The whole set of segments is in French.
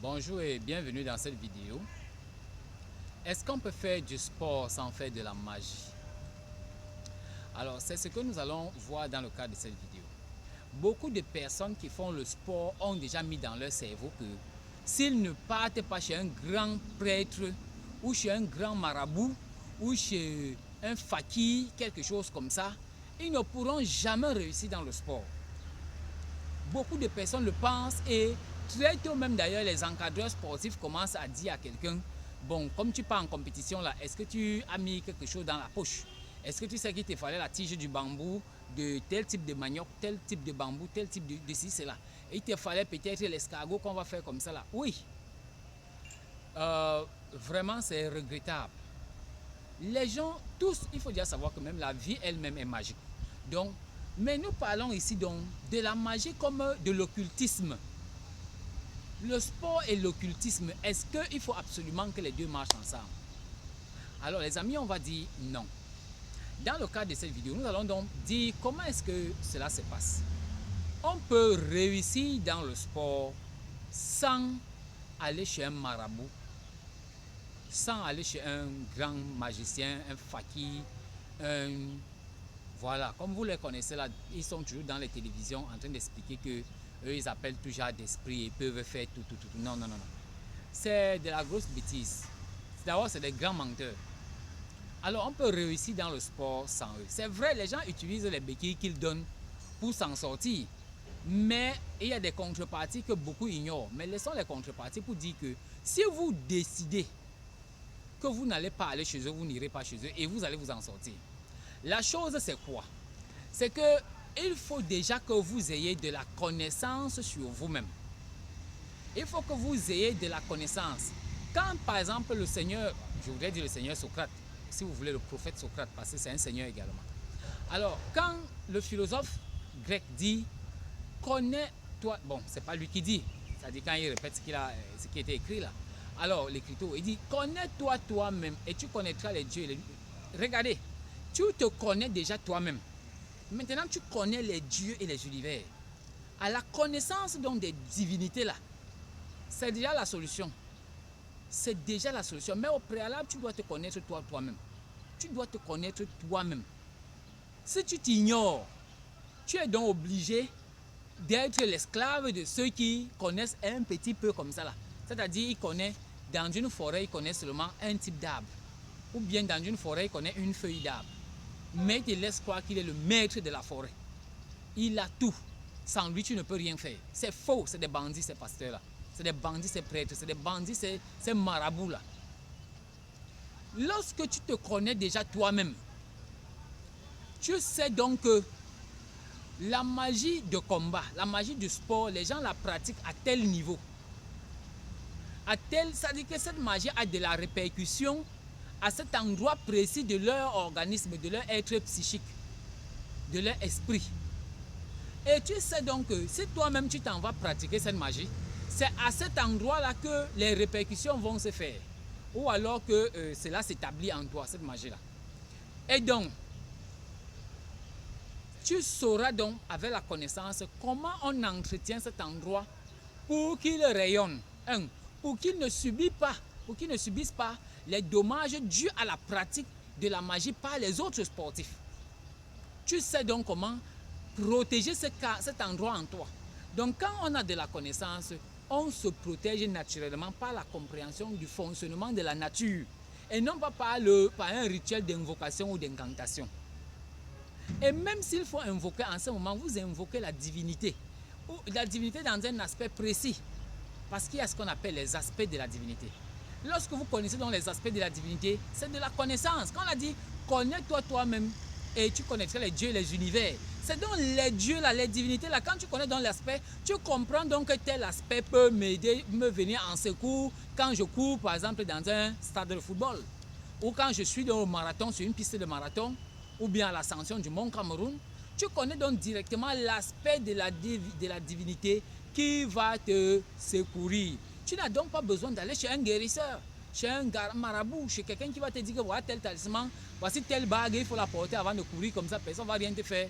Bonjour et bienvenue dans cette vidéo. Est-ce qu'on peut faire du sport sans faire de la magie? Alors, c'est ce que nous allons voir dans le cadre de cette vidéo. Beaucoup de personnes qui font le sport ont déjà mis dans leur cerveau que s'ils ne partent pas chez un grand prêtre ou chez un grand marabout ou chez un fakir, quelque chose comme ça, ils ne pourront jamais réussir dans le sport. Beaucoup de personnes le pensent et très tôt même d'ailleurs les encadreurs sportifs commencent à dire à quelqu'un: bon, comme tu pars en compétition là, est-ce que tu as mis quelque chose dans la poche? Est-ce que tu sais qu'il te fallait la tige du bambou de tel type de manioc, tel type de bambou, tel type de ci, cela? Et il te fallait peut-être l'escargot qu'on va faire comme ça là. Oui, vraiment c'est regrettable. Les gens, tous, il faut déjà savoir que même la vie elle-même est magique. Donc, mais nous parlons ici donc de la magie comme de l'occultisme. Le sport et l'occultisme, est-ce qu'il faut absolument que les deux marchent ensemble? Alors les amis, on va dire non. Dans le cadre de cette vidéo, nous allons donc dire comment est-ce que cela se passe. On peut réussir dans le sport sans aller chez un marabout, sans aller chez un grand magicien, un fakir, voilà, comme vous les connaissez là, ils sont toujours dans les télévisions en train d'expliquer que eux, ils appellent tout genre d'esprit et peuvent faire tout. Non, non, non, non. C'est de la grosse bêtise. D'abord, c'est des grands menteurs. Alors, on peut réussir dans le sport sans eux. C'est vrai, les gens utilisent les béquilles qu'ils donnent pour s'en sortir. Mais il y a des contreparties que beaucoup ignorent. Mais laissons les contreparties pour dire que si vous décidez que vous n'allez pas aller chez eux, vous n'irez pas chez eux et vous allez vous en sortir. La chose, c'est quoi? C'est que il faut déjà que vous ayez de la connaissance sur vous-même. Il faut que vous ayez de la connaissance. Quand, par exemple, le Seigneur, je voudrais dire le Seigneur Socrate, si vous voulez le prophète Socrate, parce que c'est un Seigneur également. Alors, quand le philosophe grec dit « connais-toi », bon, c'est pas lui qui dit, c'est-à-dire quand il répète ce qui a été écrit là. Alors, l'écriture, il dit « connais-toi toi-même et tu connaîtras les dieux ». Regardez, tu te connais déjà toi-même. Maintenant, tu connais les dieux et les univers. À la connaissance donc des divinités là, c'est déjà la solution. C'est déjà la solution. Mais au préalable, tu dois te connaître toi-même. Tu dois te connaître toi-même. Si tu t'ignores, tu es donc obligé d'être l'esclave de ceux qui connaissent un petit peu comme ça là. C'est-à-dire, ils connaissent, dans une forêt, ils connaissent seulement un type d'arbre. Ou bien dans une forêt, ils connaissent une feuille d'arbre. Mais il te laisse croire qu'il est le maître de la forêt. Il a tout. Sans lui, tu ne peux rien faire. C'est faux, c'est des bandits, ces pasteurs-là. C'est des bandits, ces prêtres. C'est des bandits, ces marabouts-là. Lorsque tu te connais déjà toi-même, tu sais donc que la magie de combat, la magie du sport, les gens la pratiquent à tel niveau. Ça dit que cette magie a de la répercussion à cet endroit précis de leur organisme, de leur être psychique, de leur esprit. Et tu sais donc que si toi-même tu t'en vas pratiquer cette magie, c'est à cet endroit-là que les répercussions vont se faire. Ou alors que cela s'établit en toi, cette magie-là. Et donc, tu sauras donc avec la connaissance comment on entretient cet endroit pour qu'il rayonne. Pour qu'il ne subisse pas les dommages dus à la pratique de la magie par les autres sportifs. Tu sais donc comment protéger cet endroit en toi. Donc quand on a de la connaissance, on se protège naturellement par la compréhension du fonctionnement de la nature et non pas par un rituel d'invocation ou d'incantation. Et même s'il faut invoquer en ce moment, vous invoquez la divinité. Ou la divinité dans un aspect précis. Parce qu'il y a ce qu'on appelle les aspects de la divinité. Lorsque vous connaissez donc les aspects de la divinité, c'est de la connaissance. Quand on a dit, connais-toi toi-même et tu connaîtras les dieux et les univers. C'est donc les dieux là, les divinités là, quand tu connais donc l'aspect, tu comprends donc que tel aspect peut m'aider, me venir en secours quand je cours par exemple dans un stade de football. Ou quand je suis dans le marathon, sur une piste de marathon, ou bien à l'ascension du mont Cameroun. Tu connais donc directement l'aspect de la divinité qui va te secourir. Tu n'as donc pas besoin d'aller chez un guérisseur, chez un marabout, chez quelqu'un qui va te dire que voilà tel talisman, voici telle bague, il faut la porter avant de courir comme ça, personne ne va rien te faire.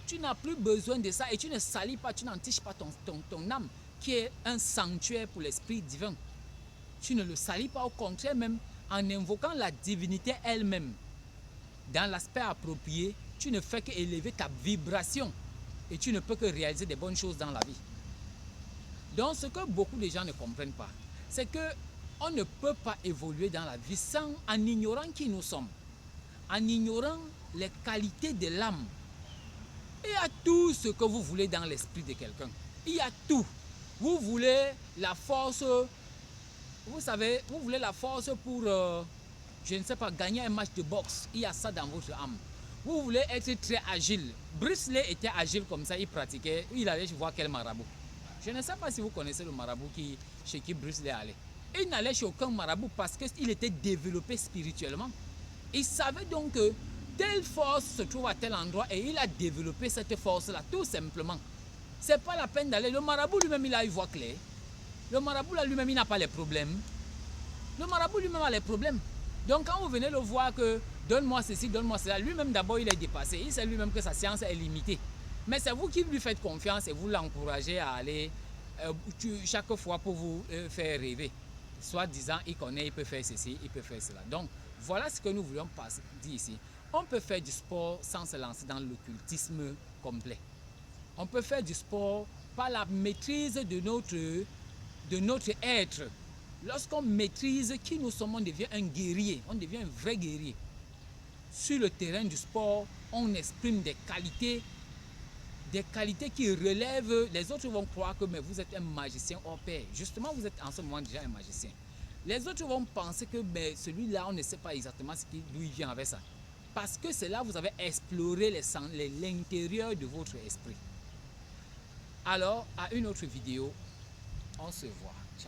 Tu n'as plus besoin de ça et tu ne salis pas, tu n'entiches pas ton âme. qui est un sanctuaire pour l'esprit divin. Tu ne le salis pas, au contraire même, en invoquant la divinité elle-même. Dans l'aspect approprié, tu ne fais qu'élever ta vibration et tu ne peux que réaliser des bonnes choses dans la vie. Donc ce que beaucoup de gens ne comprennent pas, c'est que on ne peut pas évoluer dans la vie en ignorant qui nous sommes, en ignorant les qualités de l'âme. Il y a tout ce que vous voulez dans l'esprit de quelqu'un. Il y a tout. Vous voulez la force, vous savez, vous voulez la force pour, je ne sais pas, gagner un match de boxe. Il y a ça dans votre âme. Vous voulez être très agile. Bruce Lee était agile comme ça, il pratiquait, il allait voir quel marabout. Je ne sais pas si vous connaissez le marabout chez qui Bruce Lee allait. Il n'allait chez aucun marabout parce qu'il était développé spirituellement. Il savait donc que telle force se trouve à tel endroit et il a développé cette force-là, tout simplement. C'est pas la peine d'aller. Le marabout lui-même, il a une voix claire. Le marabout là lui-même, il n'a pas les problèmes. Le marabout lui-même a les problèmes. Donc quand vous venez le voir que donne-moi ceci, donne-moi cela, lui-même d'abord il est dépassé. Il sait lui-même que sa science est limitée. Mais c'est vous qui lui faites confiance et vous l'encouragez à aller chaque fois pour vous faire rêver. Soit disant, il connaît, il peut faire ceci, il peut faire cela. Donc voilà ce que nous voulions dire ici. On peut faire du sport sans se lancer dans l'occultisme complet. On peut faire du sport par la maîtrise de notre être. Lorsqu'on maîtrise qui nous sommes, on devient un guerrier, on devient un vrai guerrier. Sur le terrain du sport, on exprime des qualités qui relèvent. Les autres vont croire que mais vous êtes un magicien hors pair. Justement, vous êtes en ce moment déjà un magicien. Les autres vont penser que mais celui-là, on ne sait pas exactement d'où il vient avec ça. Parce que c'est là que vous avez exploré l'intérieur de votre esprit. Alors, à une autre vidéo, on se voit. Ciao.